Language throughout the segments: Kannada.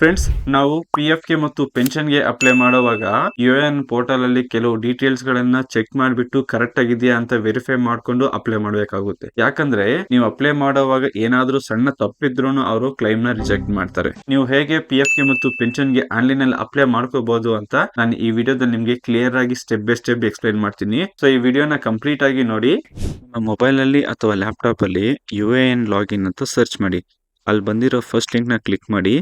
ಫ್ರೆಂಡ್ಸ್, ನಾವು PF ಗೆ ಮತ್ತು ಪೆನ್ಷನ್ ಗೆ ಅಪ್ಲೈ ಮಾಡುವಾಗ UAN ಪೋರ್ಟಲ್ ಅಲ್ಲಿ ಕೆಲವು ಡೀಟೇಲ್ಸ್ ಗಳನ್ನ ಚೆಕ್ ಮಾಡಿಬಿಟ್ಟು ಕರೆಕ್ಟ್ ಆಗಿದೆಯಾ ಅಂತ ವೆರಿಫೈ ಮಾಡ್ಕೊಂಡು ಅಪ್ಲೈ ಮಾಡಬೇಕಾಗುತ್ತೆ. ಯಾಕಂದ್ರೆ ನೀವು ಅಪ್ಲೈ ಮಾಡುವಾಗ ಏನಾದ್ರೂ ಸಣ್ಣ ತಪ್ಪಿದ್ರೂನು ಅವರು ಕ್ಲೈಮ್ ನ ರಿಜೆಕ್ಟ್ ಮಾಡ್ತಾರೆ. ನೀವು ಹೇಗೆ PF ಗೆ ಮತ್ತು ಪೆನ್ಷನ್ ಗೆ ಆನ್ಲೈನ್ ಅಲ್ಲಿ ಅಪ್ಲೈ ಮಾಡ್ಕೋಬಹುದು ಅಂತ ನಾನು ಈ ವಿಡಿಯೋದಲ್ಲಿ ನಿಮ್ಗೆ ಕ್ಲಿಯರ್ ಆಗಿ ಸ್ಟೆಪ್ ಬೈ ಸ್ಟೆಪ್ ಎಕ್ಸ್ಪ್ಲೈನ್ ಮಾಡ್ತೀನಿ. ಸೊ ಈ ವಿಡಿಯೋನ ಕಂಪ್ಲೀಟ್ ಆಗಿ ನೋಡಿ. ನಿಮ್ಮ ಮೊಬೈಲ್ ಅಲ್ಲಿ ಅಥವಾ ಲ್ಯಾಪ್ಟಾಪ್ ಅಲ್ಲಿ UAN ಲಾಗಿನ್ ಅಂತ ಸರ್ಚ್ ಮಾಡಿ. ಅಲ್ಲಿ ಬಂದಿರೋ ಫಸ್ಟ್ ಲಿಂಕ್ ನ ಕ್ಲಿಕ್ ಮಾಡಿ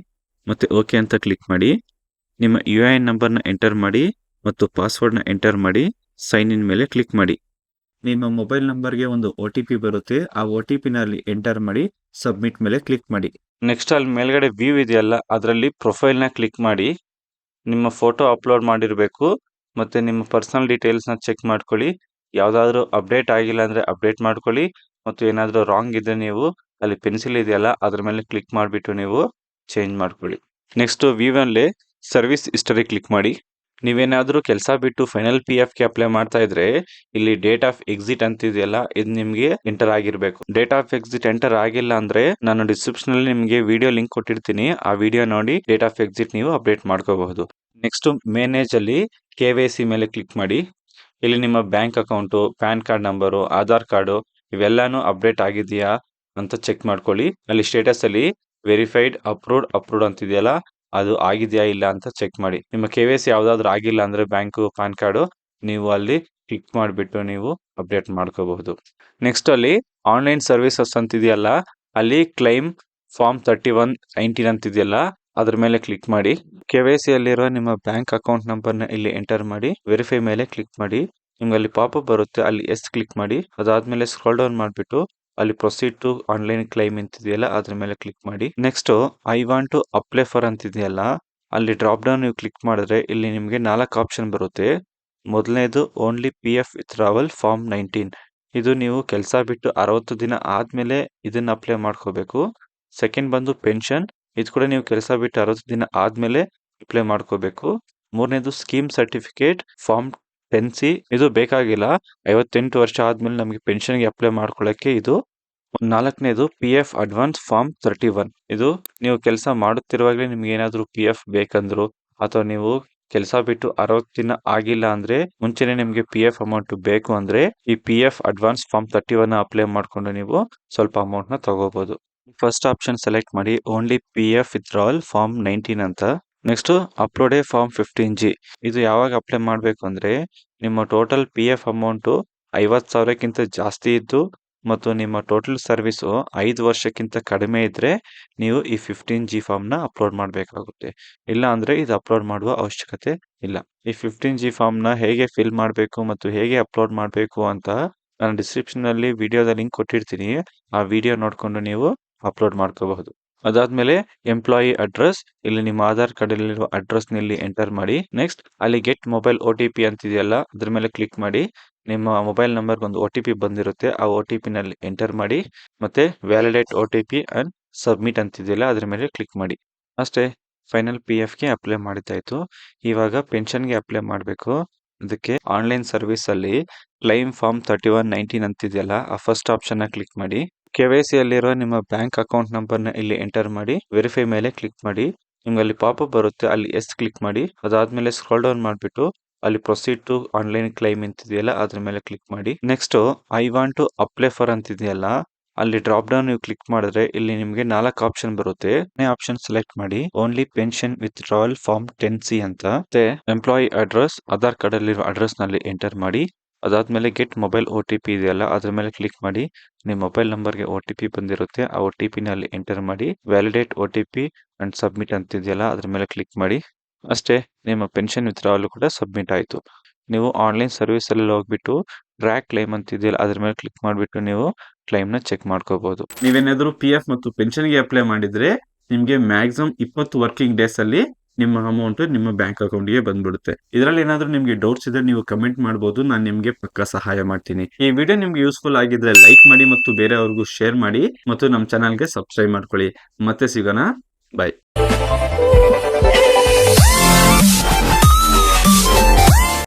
ಮತ್ತೆ ಓಕೆ ಅಂತ ಕ್ಲಿಕ್ ಮಾಡಿ. ನಿಮ್ಮ UAN ನಂಬರ್ನ ಎಂಟರ್ ಮಾಡಿ ಮತ್ತು ಪಾಸ್ವರ್ಡ್ನ ಎಂಟರ್ ಮಾಡಿ. ಸೈನ್ ಇನ್ ಮೇಲೆ ಕ್ಲಿಕ್ ಮಾಡಿ. ನಿಮ್ಮ ಮೊಬೈಲ್ ನಂಬರ್ಗೆ ಒಂದು OTP ಬರುತ್ತೆ. ಆ OTP ನಲ್ಲಿ ಎಂಟರ್ ಮಾಡಿ ಸಬ್ಮಿಟ್ ಮೇಲೆ ಕ್ಲಿಕ್ ಮಾಡಿ. ನೆಕ್ಸ್ಟ್ ಅಲ್ಲಿ ಮೇಲ್ಗಡೆ ವ್ಯೂ ಇದೆಯಲ್ಲ, ಅದರಲ್ಲಿ ಪ್ರೊಫೈಲ್ನ ಕ್ಲಿಕ್ ಮಾಡಿ. ನಿಮ್ಮ ಫೋಟೋ ಅಪ್ಲೋಡ್ ಮಾಡಿರಬೇಕು ಮತ್ತೆ ನಿಮ್ಮ ಪರ್ಸನಲ್ ಡೀಟೇಲ್ಸ್ನ ಚೆಕ್ ಮಾಡ್ಕೊಳ್ಳಿ. ಯಾವುದಾದ್ರೂ ಅಪ್ಡೇಟ್ ಆಗಿಲ್ಲ ಅಂದರೆ ಅಪ್ಡೇಟ್ ಮಾಡ್ಕೊಳ್ಳಿ. ಮತ್ತು ಏನಾದರೂ ರಾಂಗ್ ಇದ್ದರೆ ನೀವು ಅಲ್ಲಿ ಪೆನ್ಸಿಲ್ ಇದೆಯಲ್ಲ ಅದ್ರ ಮೇಲೆ ಕ್ಲಿಕ್ ಮಾಡಿಬಿಟ್ಟು ನೀವು ಚೇಂಜ್ ಮಾಡ್ಕೊಳ್ಳಿ. ನೆಕ್ಸ್ಟ್ ವ್ಯೂ ಅಲ್ಲಿ ಸರ್ವಿಸ್ ಹಿಸ್ಟರಿ ಕ್ಲಿಕ್ ಮಾಡಿ. ನೀವೇನಾದ್ರೂ ಕೆಲಸ ಬಿಟ್ಟು ಫೈನಲ್ PF ಗೆ ಅಪ್ಲೈ ಮಾಡ್ತಾ ಇದ್ರೆ ಇಲ್ಲಿ ಡೇಟ್ ಆಫ್ ಎಕ್ಸಿಟ್ ಅಂತಿದೆಯಲ್ಲ, ಇದು ನಿಮ್ಗೆ ಎಂಟರ್ ಆಗಿರ್ಬೇಕು. ಡೇಟ್ ಆಫ್ ಎಕ್ಸಿಟ್ ಎಂಟರ್ ಆಗಿಲ್ಲ ಅಂದ್ರೆ ನಾನು ಡಿಸ್ಕ್ರಿಪ್ಷನ್ ಅಲ್ಲಿ ನಿಮ್ಗೆ ವಿಡಿಯೋ ಲಿಂಕ್ ಕೊಟ್ಟಿರ್ತೀನಿ. ಆ ವಿಡಿಯೋ ನೋಡಿ ಡೇಟ್ ಆಫ್ ಎಕ್ಸಿಟ್ ನೀವು ಅಪ್ಡೇಟ್ ಮಾಡ್ಕೋಬಹುದು. ನೆಕ್ಸ್ಟ್ ಮೇನೇಜ್ ಅಲ್ಲಿ KYC ಮೇಲೆ ಕ್ಲಿಕ್ ಮಾಡಿ. ಇಲ್ಲಿ ನಿಮ್ಮ bank account, PAN card number, Aadhaar card ಇವೆಲ್ಲಾನು ಅಪ್ಡೇಟ್ ಆಗಿದೆಯಾ ಅಂತ ಚೆಕ್ ಮಾಡ್ಕೊಳ್ಳಿ. ಅಲ್ಲಿ ಸ್ಟೇಟಸ್ ಅಲ್ಲಿ ವೆರಿಫೈಡ್ ಅಪ್ರೂವ್ಡ್ ಅಂತಿದೆಯಲ್ಲ, ಅದು ಆಗಿದೆಯಾ ಇಲ್ಲ ಅಂತ ಚೆಕ್ ಮಾಡಿ. ನಿಮ್ಮ KYC ಯಾವ್ದಾದ್ರು ಆಗಿಲ್ಲ ಅಂದ್ರೆ ಬ್ಯಾಂಕು, ಪಾನ್ ಕಾರ್ಡು, ನೀವು ಅಲ್ಲಿ ಕ್ಲಿಕ್ ಮಾಡಿಬಿಟ್ಟು ನೀವು ಅಪ್ಡೇಟ್ ಮಾಡ್ಕೋಬಹುದು. ನೆಕ್ಸ್ಟ್ ಅಲ್ಲಿ ಆನ್ಲೈನ್ ಸರ್ವಿಸಸ್ ಅಂತಿದೆಯಲ್ಲ, ಅಲ್ಲಿ ಕ್ಲೈಮ್ ಫಾರ್ಮ್ 3119 ಅಂತಿದೆಯಲ್ಲ ಅದ್ರ ಮೇಲೆ ಕ್ಲಿಕ್ ಮಾಡಿ. KYC ಅಲ್ಲಿರೋ ನಿಮ್ಮ ಬ್ಯಾಂಕ್ ಅಕೌಂಟ್ ನಂಬರ್ನ ಇಲ್ಲಿ ಎಂಟರ್ ಮಾಡಿ. ವೆರಿಫೈ ಮೇಲೆ ಕ್ಲಿಕ್ ಮಾಡಿ. ನಿಮ್ಗೆ ಅಲ್ಲಿ ಪಾಪಪ್ ಬರುತ್ತೆ, ಅಲ್ಲಿ ಎಸ್ ಕ್ಲಿಕ್ ಮಾಡಿ. ಅದಾದ್ಮೇಲೆ ಸ್ಕ್ರೋಲ್ ಡೌನ್ ಮಾಡಿಬಿಟ್ಟು ಅಲ್ಲಿ ಪ್ರೊಸೀಡ್ ಟು ಆನ್ಲೈನ್ ಕ್ಲೈಮ್ ಅಂತಿದೆಯಲ್ಲ ಅದ್ರ ಮೇಲೆ ಕ್ಲಿಕ್ ಮಾಡಿ. Next I want to apply for ಅಂತಿದೆಯಲ್ಲ, ಅಲ್ಲಿ ಡ್ರಾಪ್ ಡೌನ್ ನೀವು ಕ್ಲಿಕ್ ಮಾಡಿದ್ರೆ ಇಲ್ಲಿ ನಿಮಗೆ 4 ಆಪ್ಷನ್ ಬರುತ್ತೆ. ಮೊದಲನೇದು ಓನ್ಲಿ PF ವಿತ್ಡ್ರಾವಲ್ ಫಾರ್ಮ್ 19. ಇದು ನೀವು ಕೆಲಸ ಬಿಟ್ಟು 60 ದಿನ ಆದ್ಮೇಲೆ ಇದನ್ನ ಅಪ್ಲೈ ಮಾಡ್ಕೋಬೇಕು. ಸೆಕೆಂಡ್ ಬಂದು ಪೆನ್ಷನ್, ಇದು ಕೂಡ ನೀವು ಕೆಲಸ ಬಿಟ್ಟು 60 ದಿನ ಆದ್ಮೇಲೆ ಅಪ್ಲೈ ಮಾಡ್ಕೋಬೇಕು. ಮೂರನೇದು ಸ್ಕೀಮ್ ಸರ್ಟಿಫಿಕೇಟ್ ಫಾರ್ಮ್ 10C, ಇದು ಬೇಕಾಗಿಲ್ಲ. 58 ವರ್ಷ ಆದ್ಮೇಲೆ ನಮಗೆ ಪೆನ್ಷನ್ಗೆ ಅಪ್ಲೈ ಮಾಡ್ಕೊಳ್ಳಕ್ಕೆ ಇದು. ನಾಲ್ಕನೇದು PF ಅಡ್ವಾನ್ಸ್ ಫಾರ್ಮ್ 31. ಇದು ನೀವು ಕೆಲಸ ಮಾಡುತ್ತಿರುವಾಗಲೇ ನಿಮ್ಗೆ ಏನಾದರೂ PF ಬೇಕಂದ್ರು ಅಥವಾ ನೀವು ಕೆಲಸ ಬಿಟ್ಟು 60 ದಿನ ಆಗಿಲ್ಲ ಅಂದ್ರೆ ಮುಂಚೆನೆ ನಿಮ್ಗೆ PF ಅಮೌಂಟ್ ಬೇಕು ಅಂದ್ರೆ ಈ PF ಅಡ್ವಾನ್ಸ್ ಫಾರ್ಮ್ 31 ಅಪ್ಲೈ ಮಾಡ್ಕೊಂಡು ನೀವು ಸ್ವಲ್ಪ ಅಮೌಂಟ್ ನ ತಗೋಬಹುದು. ಫಸ್ಟ್ ಆಪ್ಷನ್ ಸೆಲೆಕ್ಟ್ ಮಾಡಿ, ಓನ್ಲಿ PF ವಿತ್ಡ್ರಾವಲ್ ಫಾರ್ಮ್ 19 ಅಂತ. Next upload a form 15G. ಇದು ಯಾವಾಗ ಅಪ್ಲೈ ಮಾಡಬೇಕು ಅಂದ್ರೆ ನಿಮ್ಮ ಟೋಟಲ್ PF ಅಮೌಂಟ್ 50,000ಕ್ಕಿಂತ ಜಾಸ್ತಿ ಇದ್ದು ಮತ್ತು ನಿಮ್ಮ ಟೋಟಲ್ ಸರ್ವಿಸು 5 ವರ್ಷಕ್ಕಿಂತ ಕಡಿಮೆ ಇದ್ರೆ ನೀವು ಈ 15G ಫಾರ್ಮ್ ನ ಅಪ್ಲೋಡ್ ಮಾಡಬೇಕಾಗುತ್ತೆ. ಇಲ್ಲ ಅಂದ್ರೆ ಇದು ಅಪ್ಲೋಡ್ ಮಾಡುವ ಅವಶ್ಯಕತೆ ಇಲ್ಲ. ಈ 15G ಫಾರ್ಮ್ ನ ಹೇಗೆ ಫಿಲ್ ಮಾಡಬೇಕು ಮತ್ತು ಹೇಗೆ ಅಪ್ಲೋಡ್ ಮಾಡಬೇಕು ಅಂತ ನಾನು ಡಿಸ್ಕ್ರಿಪ್ಷನ್ ಅಲ್ಲಿ ವಿಡಿಯೋದ ಲಿಂಕ್ ಕೊಟ್ಟಿರ್ತೀನಿ. ಆ ವಿಡಿಯೋ ನೋಡ್ಕೊಂಡು ನೀವು ಅಪ್ಲೋಡ್ ಮಾಡ್ಕೋಬಹುದು. ಅದಾದ್ಮೇಲೆ ಎಂಪ್ಲಾಯಿ ಅಡ್ರೆಸ್, ಇಲ್ಲಿ ನಿಮ್ಮ ಆಧಾರ್ ಕಾರ್ಡ್ ಅಲ್ಲಿರುವ ಅಡ್ರೆಸ್ ನಲ್ಲಿ ಎಂಟರ್ ಮಾಡಿ. ನೆಕ್ಸ್ಟ್ ಅಲ್ಲಿ ಗೆಟ್ ಮೊಬೈಲ್ OTP ಅಂತಿದೆಯಲ್ಲ ಅದ್ರ ಮೇಲೆ ಕ್ಲಿಕ್ ಮಾಡಿ. ನಿಮ್ಮ ಮೊಬೈಲ್ ನಂಬರ್ಗೆ ಒಂದು OTP ಬಂದಿರುತ್ತೆ, ಆ OTP ನಲ್ಲಿ ಎಂಟರ್ ಮಾಡಿ. ಮತ್ತೆ ವ್ಯಾಲಿಡೇಟ್ OTP ಅಂಡ್ ಸಬ್ಮಿಟ್ ಅಂತಿದೆಯಲ್ಲ ಅದ್ರ ಮೇಲೆ ಕ್ಲಿಕ್ ಮಾಡಿ. ಅಷ್ಟೇ, ಫೈನಲ್ PF ಗೆ ಅಪ್ಲೈ ಮಾಡಿದ್ದಾಯ್ತು. ಇವಾಗ ಪೆನ್ಷನ್ಗೆ ಅಪ್ಲೈ ಮಾಡಬೇಕು. ಅದಕ್ಕೆ ಆನ್ಲೈನ್ ಸರ್ವಿಸ್ ಅಲ್ಲಿ ಕ್ಲೈಮ್ ಫಾರ್ಮ್ 3119 ಅಂತಿದೆಯಲ್ಲ, ಆ ಫಸ್ಟ್ ಆಪ್ಷನ್ ನ ಕ್ಲಿಕ್ ಮಾಡಿ. KYC ಅಲ್ಲಿರೋ ನಿಮ್ಮ ಬ್ಯಾಂಕ್ ಅಕೌಂಟ್ ನಂಬರ್ನ ಇಲ್ಲಿ ಎಂಟರ್ ಮಾಡಿ. ವೆರಿಫೈ ಮೇಲೆ ಕ್ಲಿಕ್ ಮಾಡಿ. ನಿಮ್ಗೆ ಅಲ್ಲಿ ಪಾಪಪ್ ಬರುತ್ತೆ, ಅಲ್ಲಿ ಎಸ್ ಕ್ಲಿಕ್ ಮಾಡಿ. ಅದಾದ್ಮೇಲೆ ಸ್ಕ್ರೋಲ್ ಡೌನ್ ಮಾಡಿಬಿಟ್ಟು ಅಲ್ಲಿ ಪ್ರೊಸೀಡ್ ಟು ಆನ್ಲೈನ್ ಕ್ಲೈಮ್ ಅಂತಿದೆಯಲ್ಲ ಅದ್ರ ಮೇಲೆ ಕ್ಲಿಕ್ ಮಾಡಿ. Next I want to apply for ಅಂತಿದೆಯಲ್ಲ, ಅಲ್ಲಿ ಡ್ರಾಪ್ ಡೌನ್ ನೀವು ಕ್ಲಿಕ್ ಮಾಡಿದ್ರೆ ಇಲ್ಲಿ ನಿಮಗೆ 4 ಆಪ್ಷನ್ ಬರುತ್ತೆ. ಆಪ್ಷನ್ ಸೆಲೆಕ್ಟ್ ಮಾಡಿ, only pension withdrawal form 10C ಅಂತ. ಮತ್ತೆ ಎಂಪ್ಲಾಯಿ ಅಡ್ರೆಸ್, ಆಧಾರ್ ಕಾರ್ಡ್ ಅಲ್ಲಿರೋ ಅಡ್ರೆಸ್ ನಲ್ಲಿ ಎಂಟರ್ ಮಾಡಿ. ಅದಾದ್ಮೇಲೆ ಗೆಟ್ ಮೊಬೈಲ್ OTP ಇದೆಯಲ್ಲ ಅದ್ರ ಮೇಲೆ ಕ್ಲಿಕ್ ಮಾಡಿ. ನಿಮ್ಮ ಮೊಬೈಲ್ ನಂಬರ್ಗೆ OTP ಬಂದಿರುತ್ತೆ, ಆ OTP ನಲ್ಲಿ ಎಂಟರ್ ಮಾಡಿ. ವ್ಯಾಲಿಡೇಟ್ OTP ಅಂಡ್ ಸಬ್ಮಿಟ್ ಅಂತಿದೆಯಲ್ಲ ಅದ್ರ ಮೇಲೆ ಕ್ಲಿಕ್ ಮಾಡಿ. ಅಷ್ಟೇ, ನಿಮ್ಮ ಪೆನ್ಷನ್ ವಿತ್ಡ್ರಾವಲ್ ಕೂಡ ಸಬ್ಮಿಟ್ ಆಯ್ತು. ನೀವು ಆನ್ಲೈನ್ ಸರ್ವಿಸ್ ಅಲ್ಲಿ ಹೋಗ್ಬಿಟ್ಟು ಟ್ರ್ಯಾಕ್ ಕ್ಲೈಮ್ ಅಂತಿದೆಯಲ್ಲ ಅದ್ರ ಮೇಲೆ ಕ್ಲಿಕ್ ಮಾಡಿಬಿಟ್ಟು ನೀವು ಕ್ಲೈಮ್ ನ ಚೆಕ್ ಮಾಡ್ಕೋಬಹುದು. ನೀವೇನಾದ್ರೂ PF ಮತ್ತು ಪೆನ್ಷನ್ಗೆ ಅಪ್ಲೈ ಮಾಡಿದ್ರೆ ನಿಮ್ಗೆ ಮ್ಯಾಕ್ಸಿಮಮ್ 20 ವರ್ಕಿಂಗ್ ಡೇಸ್ ಅಲ್ಲಿ ನಿಮ್ಮ ಅಮೌಂಟ್ ನಿಮ್ಮ ಬ್ಯಾಂಕ್ ಅಕೌಂಟ್ಗೆ ಬಂದ್ಬಿಡುತ್ತೆ. ಇದರಲ್ಲಿ ಏನಾದ್ರೂ ನಿಮ್ಗೆ ಡೌಟ್ಸ್ ಇದ್ರೆ ನೀವು ಕಮೆಂಟ್ ಮಾಡಬಹುದು, ನಾನು ನಿಮ್ಗೆ ಪಕ್ಕ ಸಹಾಯ ಮಾಡ್ತೀನಿ. ಈ ವಿಡಿಯೋ ನಿಮ್ಗೆ ಯೂಸ್ಫುಲ್ ಆಗಿದ್ರೆ ಲೈಕ್ ಮಾಡಿ ಮತ್ತು ಬೇರೆಯವ್ರಿಗೂ ಶೇರ್ ಮಾಡಿ ಮತ್ತು ನಮ್ಮ ಚಾನಲ್ಗೆ ಸಬ್ಸ್ಕ್ರೈಬ್ ಮಾಡ್ಕೊಳ್ಳಿ. ಮತ್ತೆ ಸಿಗೋಣ, ಬಾಯ್.